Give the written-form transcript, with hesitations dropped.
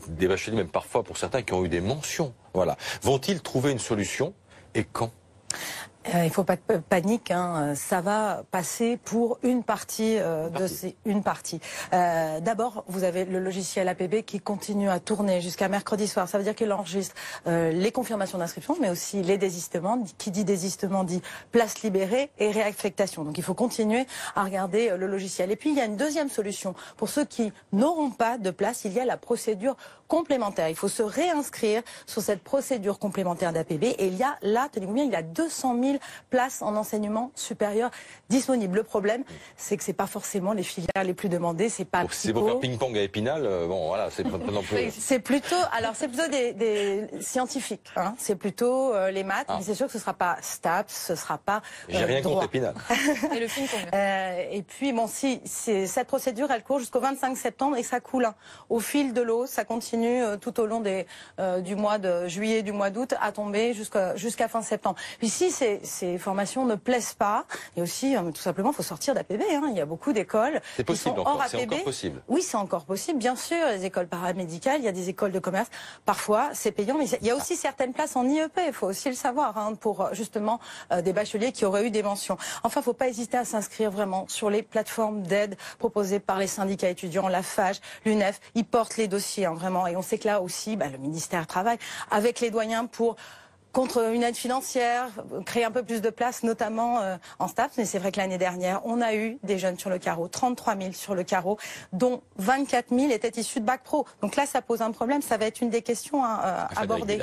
des bacheliers, même parfois pour certains, qui ont eu des mentions. Voilà. Vont-ils trouver une solution et quand? Il ne faut pas de panique, hein. Ça va passer pour une partie de ces... Une partie. D'abord, vous avez le logiciel APB qui continue à tourner jusqu'à mercredi soir. Ça veut dire qu'il enregistre les confirmations d'inscription, mais aussi les désistements. Qui dit désistement dit place libérée et réaffectation. Donc il faut continuer à regarder le logiciel. Et puis il y a une deuxième solution. Pour ceux qui n'auront pas de place, il y a la procédure complémentaire. Il faut se réinscrire sur cette procédure complémentaire d'APB. Et il y a là, tenez-vous bien, il y a 200 000 places en enseignement supérieur disponibles. Le problème, c'est que c'est pas forcément les filières les plus demandées. C'est pas. C'est pour faire ping-pong à Épinal. Bon, voilà, c'est pas non plus. C'est plutôt, alors c'est plutôt des scientifiques. Hein. C'est plutôt les maths. Mais c'est sûr que ce sera pas STAPS, ce sera pas. J'ai rien contre Épinal. Et le ping-pong. Et puis bon, si cette procédure, elle court jusqu'au 25 septembre et ça coule. Hein. Au fil de l'eau, ça continue tout au long du mois de juillet, du mois d'août, à tomber jusqu'à fin septembre. Puis si ces formations ne plaisent pas, et aussi tout simplement, il faut sortir d'APB. Hein. Il y a beaucoup d'écoles qui sont hors APB. C'est encore possible. Oui, c'est encore possible. Bien sûr, les écoles paramédicales, il y a des écoles de commerce. Parfois, c'est payant, mais il y a aussi certaines places en IEP. Il faut aussi le savoir, hein, pour justement des bacheliers qui auraient eu des mentions. Enfin, il ne faut pas hésiter à s'inscrire vraiment sur les plateformes d'aide proposées par les syndicats étudiants, la FAGE, l'UNEF. Ils portent les dossiers, hein, vraiment. Et on sait que là aussi, le ministère travaille avec les doyens pour contre une aide financière, créer un peu plus de place, notamment en STAPS. Mais c'est vrai que l'année dernière, on a eu des jeunes sur le carreau, 33 000 sur le carreau, dont 24 000 étaient issus de Bac Pro. Donc là, ça pose un problème, ça va être une des questions à aborder.